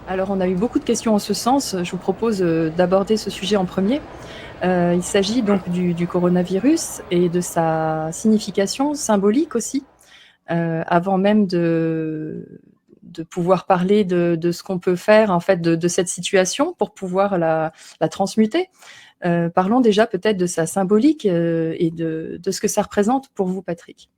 Alors, on a eu beaucoup de questions en ce sens. Je vous propose d'aborder ce sujet en premier. Il s'agit donc du coronavirus et de sa signification symbolique aussi. Avant même de pouvoir parler de ce qu'on peut faire en fait de cette situation pour pouvoir la transmuter. Parlons déjà peut-être de sa symbolique et de ce que ça représente pour vous, Patrick.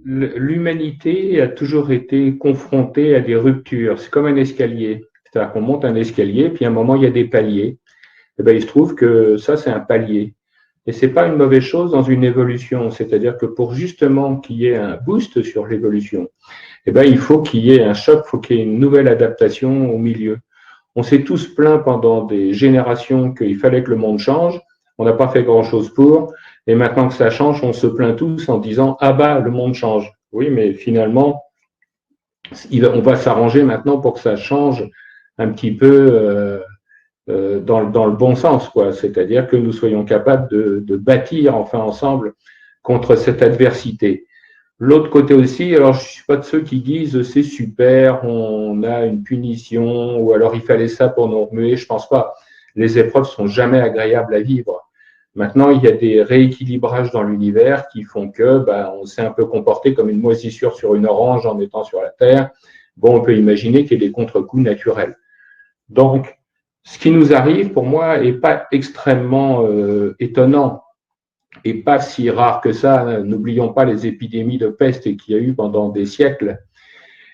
L'humanité a toujours été confrontée à des ruptures. C'est comme un escalier. C'est-à-dire qu'on monte un escalier, puis à un moment, il y a des paliers. Et ben, il se trouve que ça, c'est un palier. Et c'est pas une mauvaise chose dans une évolution. C'est-à-dire que pour justement qu'il y ait un boost sur l'évolution, eh ben, il faut qu'il y ait un choc, il faut qu'il y ait une nouvelle adaptation au milieu. On s'est tous plaints pendant des générations qu'il fallait que le monde change. On n'a pas fait grand-chose pour. Et maintenant que ça change, on se plaint tous en disant « Ah bah, le monde change ». Oui, mais finalement, on va s'arranger maintenant pour que ça change un petit peu dans le bon sens, quoi. C'est-à-dire que nous soyons capables de bâtir enfin ensemble contre cette adversité. L'autre côté aussi, alors je ne suis pas de ceux qui disent c'est super, on a une punition, ou alors il fallait ça pour nous remuer, je ne pense pas. Les épreuves sont jamais agréables à vivre. Maintenant, il y a des rééquilibrages dans l'univers qui font que on s'est un peu comporté comme une moisissure sur une orange en étant sur la Terre. Bon, on peut imaginer qu'il y ait des contre-coups naturels. Donc, ce qui nous arrive, pour moi, n'est pas extrêmement étonnant et pas si rare que ça. N'oublions pas les épidémies de peste qu'il y a eu pendant des siècles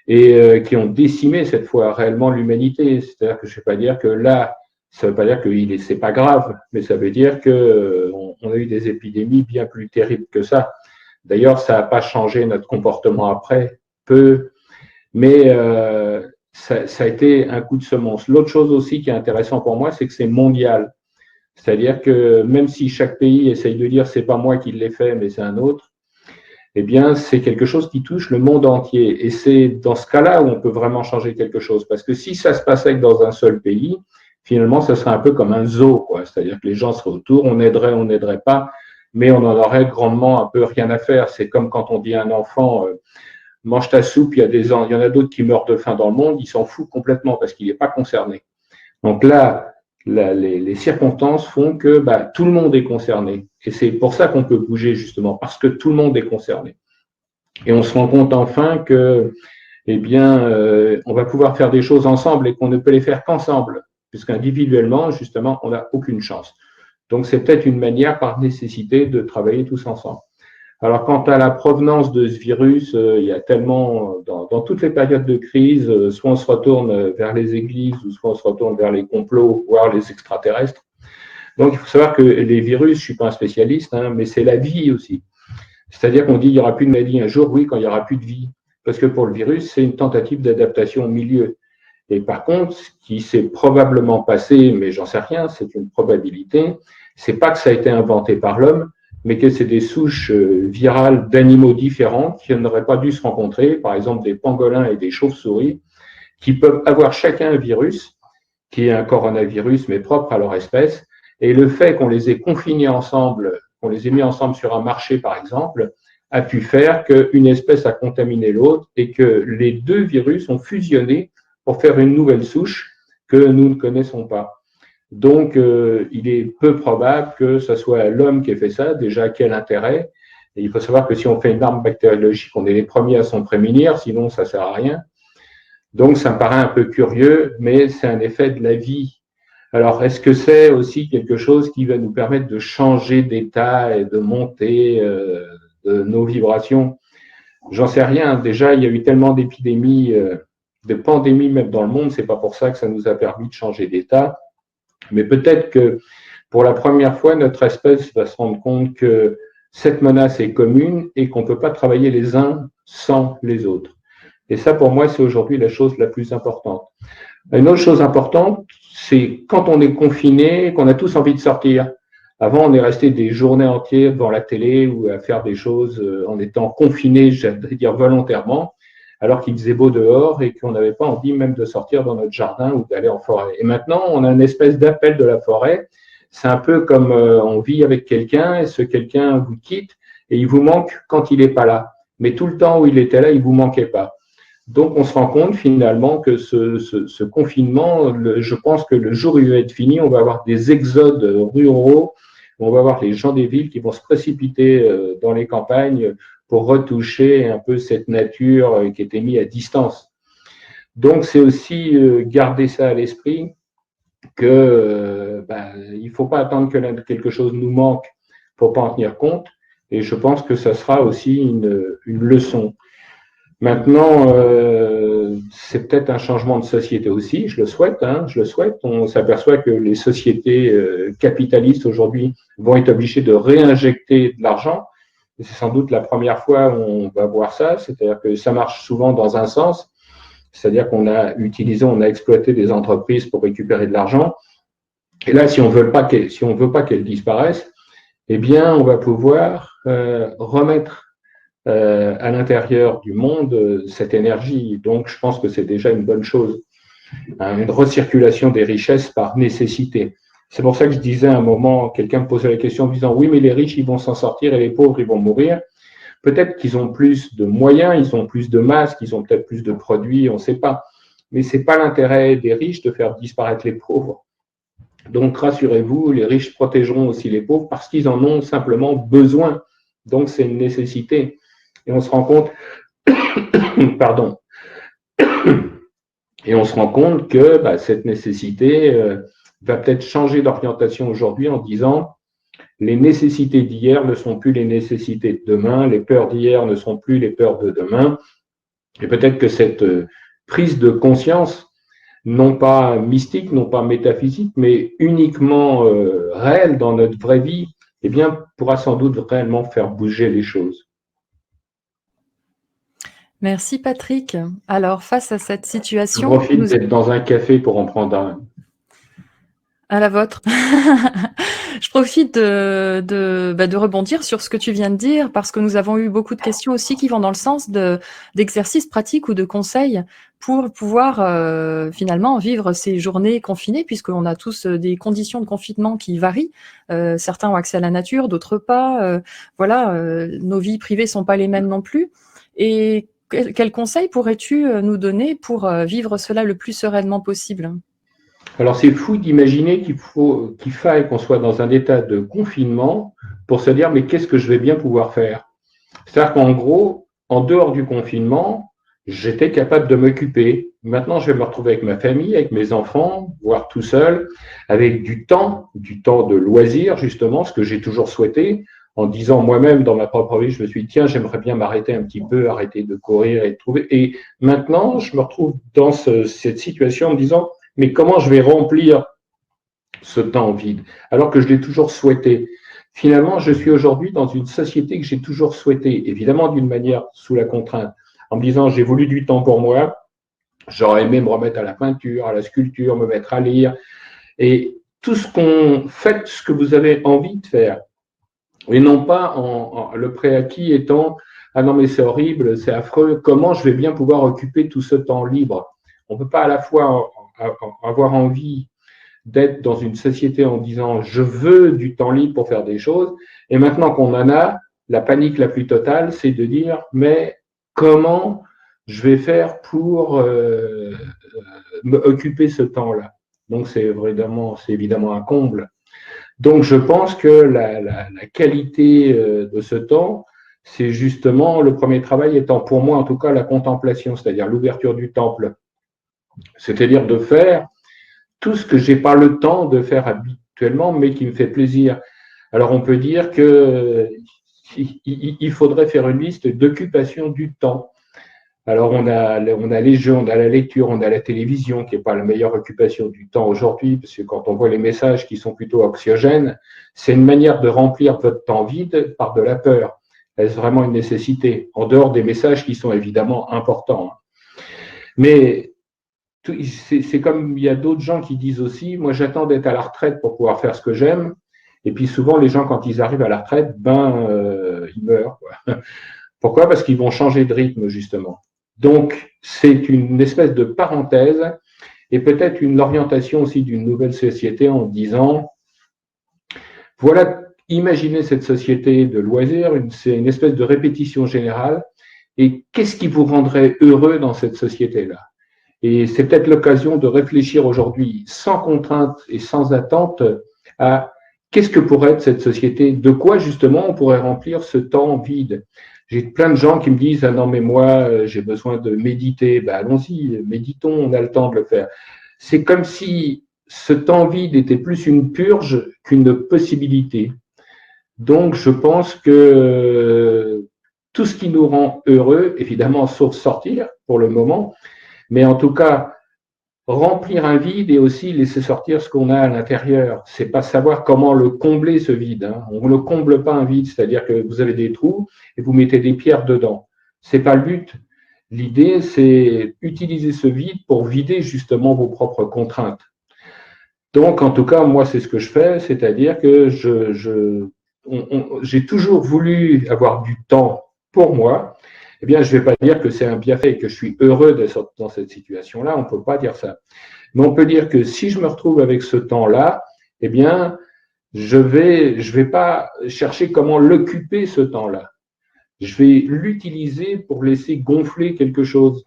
et qui ont décimé cette fois réellement l'humanité. C'est-à-dire que je ne vais pas dire que là, ça ne veut pas dire que c'est pas grave, mais ça veut dire qu'on a eu des épidémies bien plus terribles que ça. D'ailleurs, ça n'a pas changé notre comportement après, peu, mais ça a été un coup de semonce. L'autre chose aussi qui est intéressant pour moi, c'est que c'est mondial. C'est-à-dire que même si chaque pays essaye de dire c'est pas moi qui l'ai fait, mais c'est un autre, eh bien, c'est quelque chose qui touche le monde entier. Et c'est dans ce cas-là où on peut vraiment changer quelque chose. Parce que si ça se passait que dans un seul pays, finalement, ça serait un peu comme un zoo, quoi. C'est-à-dire que les gens seraient autour, on n'aiderait pas, mais on en aurait grandement un peu rien à faire. C'est comme quand on dit à un enfant, mange ta soupe, il y en a d'autres qui meurent de faim dans le monde, il s'en fout complètement parce qu'il n'est pas concerné. Donc là, les circonstances font que tout le monde est concerné. Et c'est pour ça qu'on peut bouger, justement, parce que tout le monde est concerné. Et on se rend compte enfin que, on va pouvoir faire des choses ensemble et qu'on ne peut les faire qu'ensemble, puisqu'individuellement, justement, on n'a aucune chance. Donc, c'est peut-être une manière, par nécessité, de travailler tous ensemble. Alors, quant à la provenance de ce virus, il y a tellement, dans toutes les périodes de crise, soit on se retourne vers les églises, ou soit on se retourne vers les complots, voire les extraterrestres. Donc, il faut savoir que les virus, je ne suis pas un spécialiste, mais c'est la vie aussi. C'est-à-dire qu'on dit qu'il n'y aura plus de maladie un jour, oui, quand il n'y aura plus de vie. Parce que pour le virus, c'est une tentative d'adaptation au milieu. Et par contre, ce qui s'est probablement passé, mais j'en sais rien, c'est une probabilité, c'est pas que ça a été inventé par l'homme, mais que c'est des souches virales d'animaux différents qui n'auraient pas dû se rencontrer, par exemple des pangolins et des chauves-souris, qui peuvent avoir chacun un virus, qui est un coronavirus, mais propre à leur espèce. Et le fait qu'on les ait confinés ensemble, qu'on les ait mis ensemble sur un marché, par exemple, a pu faire qu'une espèce a contaminé l'autre et que les deux virus ont fusionné pour faire une nouvelle souche que nous ne connaissons pas. Donc, il est peu probable que ce soit l'homme qui ait fait ça. Déjà, quel intérêt? Et il faut savoir que si on fait une arme bactériologique, on est les premiers à s'en prémunir, sinon ça ne sert à rien. Donc, ça me paraît un peu curieux, mais c'est un effet de la vie. Alors, est-ce que c'est aussi quelque chose qui va nous permettre de changer d'état et de monter de nos vibrations? J'en sais rien. Déjà, il y a eu tellement d'épidémies, de pandémies même dans le monde, c'est pas pour ça que ça nous a permis de changer d'état. Mais peut-être que pour la première fois, notre espèce va se rendre compte que cette menace est commune et qu'on ne peut pas travailler les uns sans les autres. Et ça, pour moi, c'est aujourd'hui la chose la plus importante. Une autre chose importante, c'est quand on est confiné, qu'on a tous envie de sortir. Avant, on est resté des journées entières devant la télé ou à faire des choses en étant confiné, j'allais dire volontairement, alors qu'il faisait beau dehors et qu'on n'avait pas envie même de sortir dans notre jardin ou d'aller en forêt. Et maintenant, on a une espèce d'appel de la forêt. C'est un peu comme on vit avec quelqu'un et ce quelqu'un vous quitte et il vous manque quand il n'est pas là. Mais tout le temps où il était là, il ne vous manquait pas. Donc, on se rend compte finalement que ce confinement, je pense que le jour où il va être fini, on va avoir des exodes ruraux, on va avoir les gens des villes qui vont se précipiter dans les campagnes pour retoucher un peu cette nature qui était mise à distance. Donc, c'est aussi garder ça à l'esprit que il ne faut pas attendre que quelque chose nous manque pour pas en tenir compte. Et je pense que ça sera aussi une leçon. Maintenant, c'est peut-être un changement de société aussi, je le souhaite, je le souhaite. On s'aperçoit que les sociétés capitalistes aujourd'hui vont être obligées de réinjecter de l'argent. C'est sans doute la première fois où on va voir ça, c'est-à-dire que ça marche souvent dans un sens, c'est-à-dire qu'on a utilisé, on a exploité des entreprises pour récupérer de l'argent. Et là, si on veut pas qu'elles disparaissent, eh bien, on va pouvoir remettre à l'intérieur du monde cette énergie. Donc, je pense que c'est déjà une bonne chose. Une recirculation des richesses par nécessité. C'est pour ça que je disais à un moment, quelqu'un me posait la question en disant oui, mais les riches, ils vont s'en sortir et les pauvres, ils vont mourir. Peut-être qu'ils ont plus de moyens, ils ont plus de masques, ils ont peut-être plus de produits, on ne sait pas. Mais ce n'est pas l'intérêt des riches de faire disparaître les pauvres. Donc, rassurez-vous, les riches protégeront aussi les pauvres parce qu'ils en ont simplement besoin. Donc, c'est une nécessité. Et on se rend compte, pardon, et on se rend compte que cette nécessité va peut-être changer d'orientation aujourd'hui en disant les nécessités d'hier ne sont plus les nécessités de demain, les peurs d'hier ne sont plus les peurs de demain. Et peut-être que cette prise de conscience, non pas mystique, non pas métaphysique, mais uniquement réelle dans notre vraie vie, eh bien, pourra sans doute réellement faire bouger les choses. Merci Patrick. Alors, face à cette Je situation, profite d'être dans un café pour en prendre un. à la vôtre. Je profite de rebondir sur ce que tu viens de dire parce que nous avons eu beaucoup de questions aussi qui vont dans le sens d'exercices pratiques ou de conseils pour pouvoir finalement vivre ces journées confinées puisqu'on a tous des conditions de confinement qui varient. Certains ont accès à la nature, d'autres pas. Nos vies privées sont pas les mêmes non plus. Et quel conseil pourrais-tu nous donner pour vivre cela le plus sereinement possible ? Alors, c'est fou d'imaginer qu'il faille qu'on soit dans un état de confinement pour se dire, mais qu'est-ce que je vais bien pouvoir faire? C'est-à-dire qu'en gros, en dehors du confinement, j'étais capable de m'occuper. Maintenant, je vais me retrouver avec ma famille, avec mes enfants, voire tout seul, avec du temps de loisir, justement, ce que j'ai toujours souhaité, en disant moi-même dans ma propre vie, je me suis dit, tiens, j'aimerais bien m'arrêter un petit peu, arrêter de courir et de trouver. Et maintenant, je me retrouve dans cette situation en me disant, mais comment je vais remplir ce temps vide alors que je l'ai toujours souhaité? Finalement, je suis aujourd'hui dans une société que j'ai toujours souhaité, évidemment d'une manière sous la contrainte, en me disant j'ai voulu du temps pour moi, j'aurais aimé me remettre à la peinture, à la sculpture, me mettre à lire, et tout ce que vous avez envie de faire, et non pas le préacquis étant ah non mais c'est horrible, c'est affreux, comment je vais bien pouvoir occuper tout ce temps libre? On ne peut pas à la fois avoir envie d'être dans une société en disant je veux du temps libre pour faire des choses, et maintenant qu'on en a, la panique la plus totale, c'est de dire mais comment je vais faire pour me occuper ce temps-là? Donc c'est évidemment un comble. Donc je pense que la qualité de ce temps, c'est justement le premier travail étant pour moi en tout cas la contemplation, c'est-à-dire l'ouverture du temple, c'est-à-dire de faire tout ce que je n'ai pas le temps de faire habituellement, mais qui me fait plaisir. Alors, on peut dire qu'il faudrait faire une liste d'occupation du temps. Alors, on a les jeux, on a la lecture, on a la télévision, qui n'est pas la meilleure occupation du temps aujourd'hui, parce que quand on voit les messages qui sont plutôt anxiogènes, c'est une manière de remplir votre temps vide par de la peur. Est-ce vraiment une nécessité? En dehors des messages qui sont évidemment importants. Mais c'est comme il y a d'autres gens qui disent aussi, moi j'attends d'être à la retraite pour pouvoir faire ce que j'aime. Et puis souvent les gens quand ils arrivent à la retraite, ils meurent, quoi. Pourquoi? Parce qu'ils vont changer de rythme justement. Donc c'est une espèce de parenthèse et peut-être une orientation aussi d'une nouvelle société en disant, voilà, imaginez cette société de loisirs, c'est une espèce de répétition générale. Et qu'est-ce qui vous rendrait heureux dans cette société-là? Et c'est peut-être l'occasion de réfléchir aujourd'hui sans contrainte et sans attente à qu'est-ce que pourrait être cette société, de quoi justement on pourrait remplir ce temps vide. J'ai plein de gens qui me disent, ah non mais moi j'ai besoin de méditer. Ben, allons-y, méditons, on a le temps de le faire. C'est comme si ce temps vide était plus une purge qu'une possibilité. Donc je pense que tout ce qui nous rend heureux, évidemment sauf sortir pour le moment, mais en tout cas, remplir un vide et aussi laisser sortir ce qu'on a à l'intérieur. C'est pas savoir comment le combler, ce vide. Hein. On ne comble pas un vide, c'est-à-dire que vous avez des trous et vous mettez des pierres dedans. C'est pas le but. L'idée, c'est utiliser ce vide pour vider justement vos propres contraintes. Donc, en tout cas, moi, c'est ce que je fais, c'est-à-dire que j'ai toujours voulu avoir du temps pour moi. Eh bien, je ne vais pas dire que c'est un bienfait et que je suis heureux d'être dans cette situation-là, on ne peut pas dire ça. Mais on peut dire que si je me retrouve avec ce temps-là, eh bien, je vais pas chercher comment l'occuper, ce temps-là. Je vais l'utiliser pour laisser gonfler quelque chose.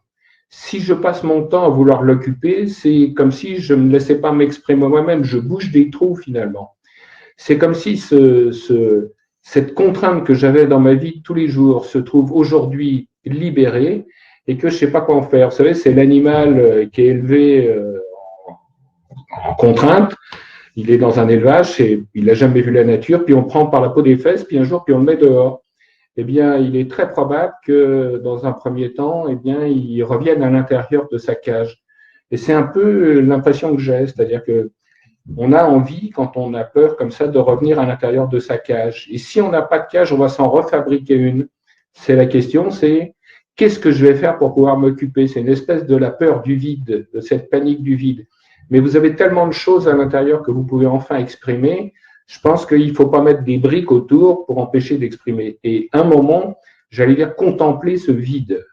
Si je passe mon temps à vouloir l'occuper, c'est comme si je ne me laissais pas m'exprimer moi-même, je bouge des trous finalement. C'est comme si cette contrainte que j'avais dans ma vie tous les jours se trouve aujourd'hui libérée et que je ne sais pas quoi en faire. Vous savez, c'est l'animal qui est élevé en contrainte, il est dans un élevage et il n'a jamais vu la nature, puis on prend par la peau des fesses, puis un jour, puis on le met dehors. Eh bien, il est très probable que dans un premier temps, eh bien, il revienne à l'intérieur de sa cage. Et c'est un peu l'impression que j'ai, c'est-à-dire que on a envie, quand on a peur comme ça, de revenir à l'intérieur de sa cage. Et si on n'a pas de cage, on va s'en refabriquer une. C'est la question, c'est qu'est-ce que je vais faire pour pouvoir m'occuper? C'est une espèce de la peur du vide, de cette panique du vide. Mais vous avez tellement de choses à l'intérieur que vous pouvez enfin exprimer. Je pense qu'il ne faut pas mettre des briques autour pour empêcher d'exprimer. Et un moment, j'allais dire contempler ce vide.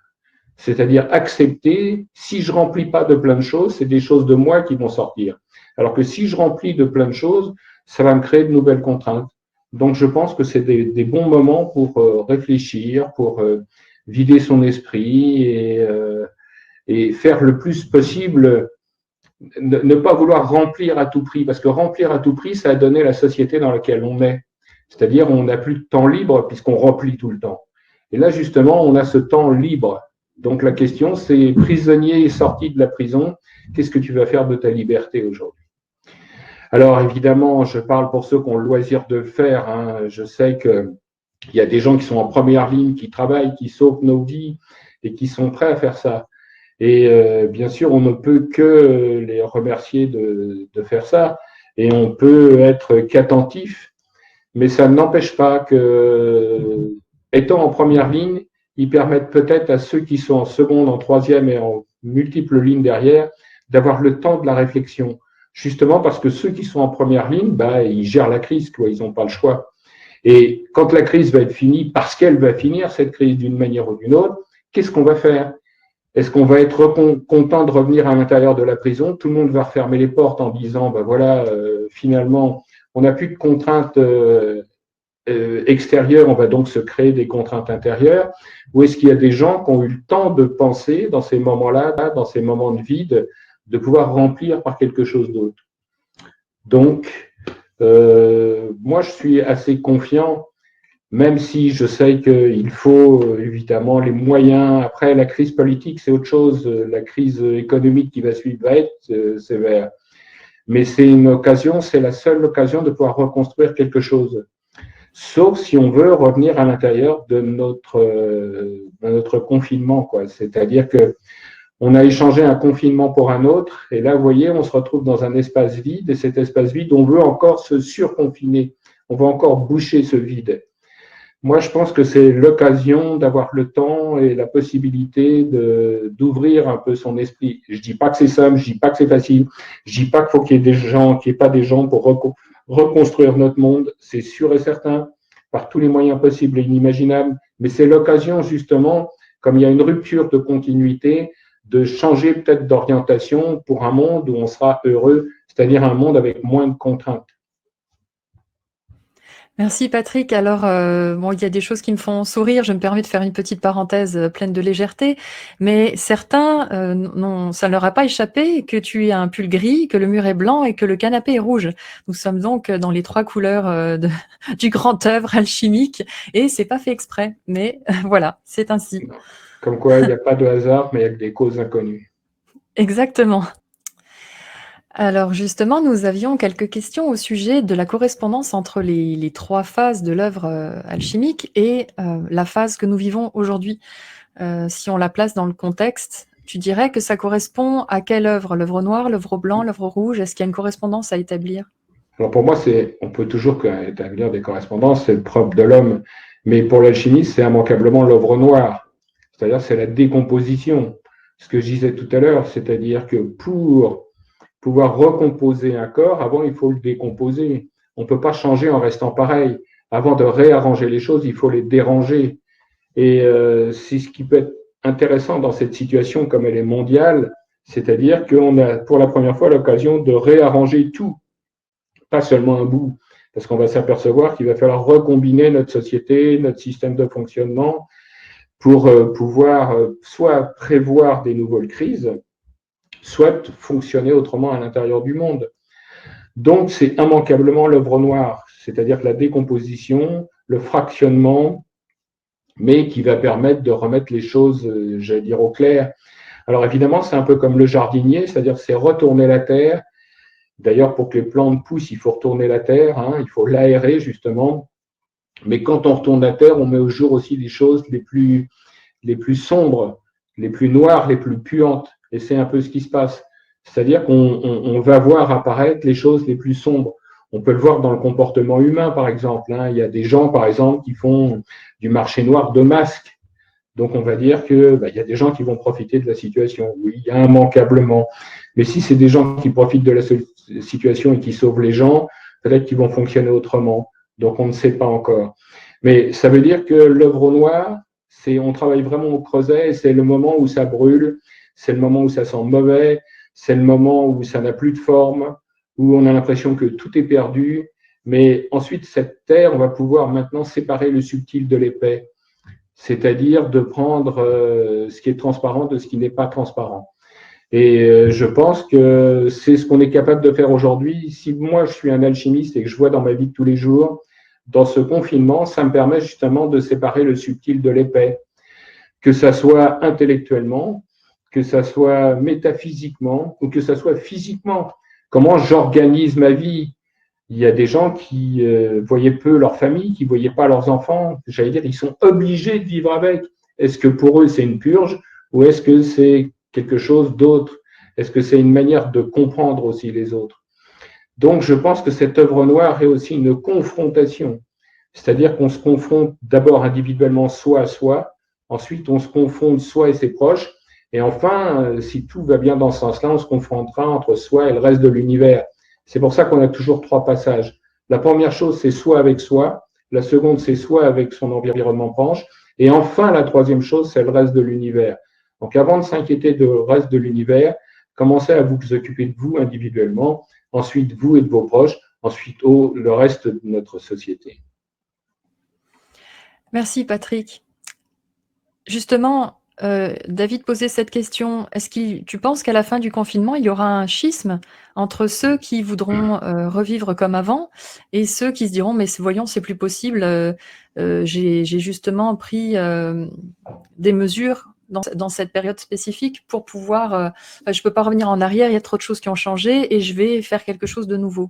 C'est-à-dire accepter, si je remplis pas de plein de choses, c'est des choses de moi qui vont sortir. Alors que si je remplis de plein de choses, ça va me créer de nouvelles contraintes. Donc je pense que c'est des bons moments pour réfléchir, pour vider son esprit et faire le plus possible, ne pas vouloir remplir à tout prix, parce que remplir à tout prix, ça a donné la société dans laquelle on est. C'est-à-dire on n'a plus de temps libre puisqu'on remplit tout le temps. Et là justement, on a ce temps libre. Donc la question, c'est prisonnier sorti de la prison, qu'est-ce que tu vas faire de ta liberté aujourd'hui? Alors évidemment, je parle pour ceux qui ont le loisir de le faire. Hein. Je sais qu'il y a des gens qui sont en première ligne, qui travaillent, qui sauvent nos vies et qui sont prêts à faire ça. Et bien sûr, on ne peut que les remercier de faire ça et on peut être qu'attentif, mais ça n'empêche pas que, étant en première ligne, ils permettent peut-être à ceux qui sont en seconde, en troisième et en multiples lignes derrière d'avoir le temps de la réflexion. Justement parce que ceux qui sont en première ligne, bah, ils gèrent la crise, quoi, ils n'ont pas le choix. Et quand la crise va être finie, parce qu'elle va finir, cette crise d'une manière ou d'une autre, qu'est-ce qu'on va faire? Est-ce qu'on va être content de revenir à l'intérieur de la prison? Tout le monde va refermer les portes en disant, ben voilà, finalement, on n'a plus de contraintes extérieures, on va donc se créer des contraintes intérieures. Ou est-ce qu'il y a des gens qui ont eu le temps de penser dans ces moments-là, dans ces moments de vide, de pouvoir remplir par quelque chose d'autre? Donc, moi, je suis assez confiant, même si je sais qu'il faut évidemment les moyens. Après, la crise politique, c'est autre chose. La crise économique qui va suivre va être sévère. Mais c'est une occasion, c'est la seule occasion de pouvoir reconstruire quelque chose. Sauf si on veut revenir à l'intérieur de notre confinement, quoi. C'est-à-dire que on a échangé un confinement pour un autre, et là, vous voyez, on se retrouve dans un espace vide, et cet espace vide, on veut encore se surconfiner, on veut encore boucher ce vide. Moi, je pense que c'est l'occasion d'avoir le temps et la possibilité d'ouvrir un peu son esprit. Je dis pas que c'est simple, je dis pas que c'est facile, je dis pas qu'il faut qu'il y ait des gens, qu'il n'y ait pas des gens pour reconstruire notre monde. C'est sûr et certain, par tous les moyens possibles et inimaginables. Mais c'est l'occasion, justement, comme il y a une rupture de continuité, de changer peut-être d'orientation pour un monde où on sera heureux, c'est-à-dire un monde avec moins de contraintes. Merci Patrick. Alors, bon, il y a des choses qui me font sourire. Je me permets de faire une petite parenthèse pleine de légèreté. Mais certains, non, ça ne leur a pas échappé que tu as un pull gris, que le mur est blanc et que le canapé est rouge. Nous sommes donc dans les 3 couleurs du grand œuvre alchimique et c'est pas fait exprès. Mais voilà, c'est ainsi. Comme quoi, il n'y a pas de hasard, mais il y a que des causes inconnues. Exactement. Alors justement, nous avions quelques questions au sujet de la correspondance entre les 3 phases de l'œuvre alchimique et la phase que nous vivons aujourd'hui. Si on la place dans le contexte, tu dirais que ça correspond à quelle œuvre? L'œuvre noire, l'œuvre blanc, l'œuvre rouge? Est-ce qu'il y a une correspondance à établir? Alors pour moi, on peut toujours établir des correspondances, c'est le propre de l'homme. Mais pour l'alchimiste, c'est immanquablement l'œuvre noire. C'est-à-dire, c'est la décomposition. Ce que je disais tout à l'heure, c'est-à-dire que pour pouvoir recomposer un corps, avant, il faut le décomposer. On ne peut pas changer en restant pareil. Avant de réarranger les choses, il faut les déranger. Et c'est ce qui peut être intéressant dans cette situation comme elle est mondiale, c'est-à-dire qu'on a pour la première fois l'occasion de réarranger tout, pas seulement un bout, parce qu'on va s'apercevoir qu'il va falloir recombiner notre société, notre système de fonctionnement pour pouvoir soit prévoir des nouvelles crises, soit fonctionner autrement à l'intérieur du monde. Donc, c'est immanquablement l'œuvre noire, c'est-à-dire que la décomposition, le fractionnement, mais qui va permettre de remettre les choses, j'allais dire, au clair. Alors évidemment, c'est un peu comme le jardinier, c'est-à-dire c'est retourner la terre. D'ailleurs, pour que les plantes poussent, il faut retourner la terre, hein, il faut l'aérer justement. Mais quand on retourne la terre, on met au jour aussi les choses les plus sombres, les plus noires, les plus puantes. Et c'est un peu ce qui se passe. C'est-à-dire qu'on va voir apparaître les choses les plus sombres. On peut le voir dans le comportement humain, par exemple. Hein. Il y a des gens, par exemple, qui font du marché noir de masques. Donc, on va dire que il y a des gens qui vont profiter de la situation. Oui, il y a immanquablement. Mais si c'est des gens qui profitent de la situation et qui sauvent les gens, peut-être qu'ils vont fonctionner autrement. Donc, on ne sait pas encore. Mais ça veut dire que l'œuvre noire, on travaille vraiment au creuset, c'est le moment où ça brûle, c'est le moment où ça sent mauvais, c'est le moment où ça n'a plus de forme, où on a l'impression que tout est perdu. Mais ensuite, cette terre, on va pouvoir maintenant séparer le subtil de l'épais, c'est-à-dire de prendre ce qui est transparent de ce qui n'est pas transparent. Et je pense que c'est ce qu'on est capable de faire aujourd'hui. Si moi, je suis un alchimiste et que je vois dans ma vie de tous les jours, dans ce confinement, ça me permet justement de séparer le subtil de l'épais, que ça soit intellectuellement, que ça soit métaphysiquement ou que ça soit physiquement. Comment j'organise ma vie? Il y a des gens qui voyaient peu leur famille, qui ne voyaient pas leurs enfants. J'allais dire, ils sont obligés de vivre avec. Est-ce que pour eux, c'est une purge ou est-ce que c'est quelque chose d'autre? Est-ce que c'est une manière de comprendre aussi les autres? Donc, je pense que cette œuvre noire est aussi une confrontation. C'est-à-dire qu'on se confronte d'abord individuellement soi à soi, ensuite on se confronte soi et ses proches, et enfin, si tout va bien dans ce sens-là, on se confrontera entre soi et le reste de l'univers. C'est pour ça qu'on a toujours 3 passages. La première chose, c'est soi avec soi. La seconde, c'est soi avec son environnement proche. Et enfin, la troisième chose, c'est le reste de l'univers. Donc, avant de s'inquiéter du reste de l'univers, commencez à vous occuper de vous individuellement, ensuite vous et de vos proches, ensuite le reste de notre société. Merci Patrick. Justement, David posait cette question. Tu penses qu'à la fin du confinement, il y aura un schisme entre ceux qui voudront revivre comme avant et ceux qui se diront, mais voyons, c'est plus possible, j'ai justement pris des mesures dans cette période spécifique pour pouvoir, je ne peux pas revenir en arrière, il y a trop de choses qui ont changé et je vais faire quelque chose de nouveau.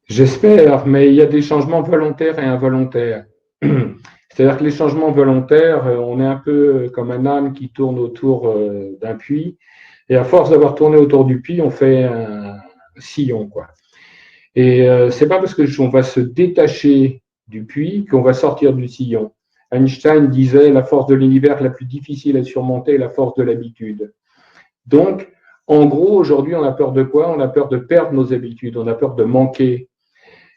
J'espère, mais il y a des changements volontaires et involontaires. C'est-à-dire que les changements volontaires, on est un peu comme un âne qui tourne autour d'un puits, et à force d'avoir tourné autour du puits, on fait un sillon, quoi. Et c'est pas parce que on va se détacher du puits qu'on va sortir du sillon. Einstein disait la force de l'univers la plus difficile à surmonter est la force de l'habitude. Donc, en gros, aujourd'hui, on a peur de quoi? On a peur de perdre nos habitudes, on a peur de manquer.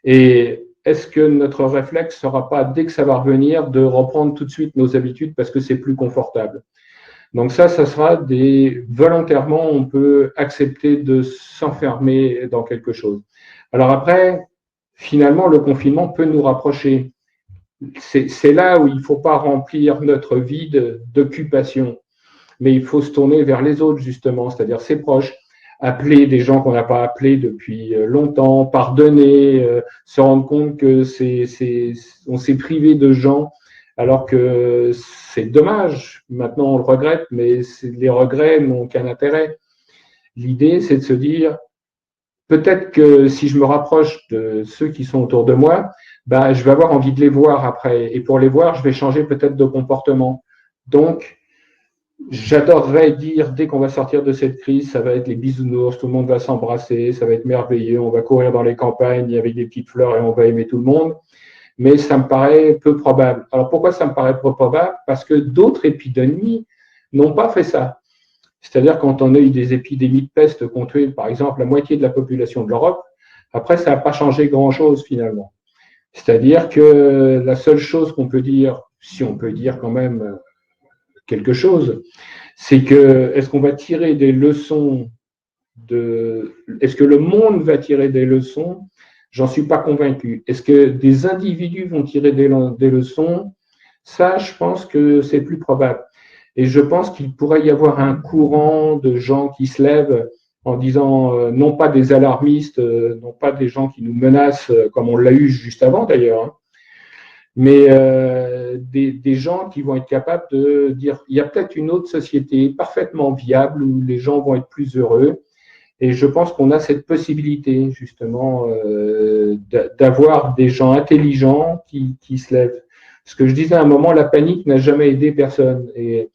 Et est-ce que notre réflexe ne sera pas, dès que ça va revenir, de reprendre tout de suite nos habitudes parce que c'est plus confortable? Donc ça sera volontairement, on peut accepter de s'enfermer dans quelque chose. Alors après, finalement, le confinement peut nous rapprocher. C'est là où il ne faut pas remplir notre vide d'occupation, mais il faut se tourner vers les autres, justement, c'est-à-dire ses proches, appeler des gens qu'on n'a pas appelés depuis longtemps, pardonner, se rendre compte que on s'est privé de gens, alors que c'est dommage. Maintenant, on le regrette, mais les regrets n'ont qu'un intérêt. L'idée, c'est de se dire, peut-être que si je me rapproche de ceux qui sont autour de moi, bah, je vais avoir envie de les voir après. Et pour les voir, je vais changer peut-être de comportement. Donc, j'adorerais dire, dès qu'on va sortir de cette crise, ça va être les bisounours, tout le monde va s'embrasser, ça va être merveilleux, on va courir dans les campagnes avec des petites fleurs et on va aimer tout le monde. Mais ça me paraît peu probable. Alors pourquoi ça me paraît peu probable? Parce que d'autres épidémies n'ont pas fait ça. C'est-à-dire quand on a eu des épidémies de peste qui ont tué, par exemple, la moitié de la population de l'Europe, après, ça n'a pas changé grand-chose finalement. C'est-à-dire que la seule chose qu'on peut dire, si on peut dire quand même quelque chose, c'est que est-ce qu'on va tirer des leçons est-ce que le monde va tirer des leçons? J'en suis pas convaincu. Est-ce que des individus vont tirer des leçons? Ça, je pense que c'est plus probable. Et je pense qu'il pourrait y avoir un courant de gens qui se lèvent en disant, non pas des alarmistes, non pas des gens qui nous menacent, comme on l'a eu juste avant d'ailleurs, hein, mais des gens qui vont être capables de dire, il y a peut-être une autre société parfaitement viable où les gens vont être plus heureux. Et je pense qu'on a cette possibilité justement d'avoir des gens intelligents qui se lèvent. Ce que je disais à un moment, la panique n'a jamais aidé personne. Et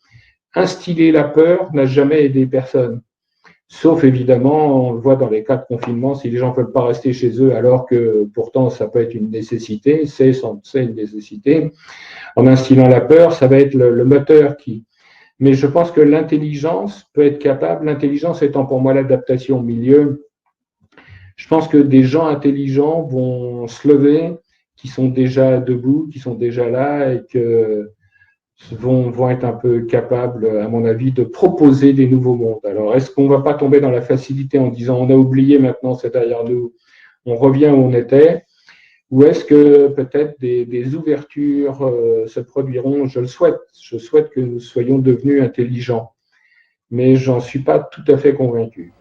instiller la peur n'a jamais aidé personne. Sauf évidemment, on le voit dans les cas de confinement, si les gens ne veulent pas rester chez eux, alors que pourtant ça peut être une nécessité, c'est une nécessité. En instillant la peur, ça va être le moteur qui. Mais je pense que l'intelligence peut être capable, l'intelligence étant pour moi l'adaptation au milieu, je pense que des gens intelligents vont se lever, qui sont déjà debout, qui sont déjà là et que vont être un peu capables, à mon avis, de proposer des nouveaux mondes. Alors, est-ce qu'on ne va pas tomber dans la facilité en disant on a oublié, maintenant c'est derrière nous, on revient où on était? Ou est-ce que peut-être des ouvertures se produiront? Je le souhaite. Je souhaite que nous soyons devenus intelligents. Mais j'en suis pas tout à fait convaincu.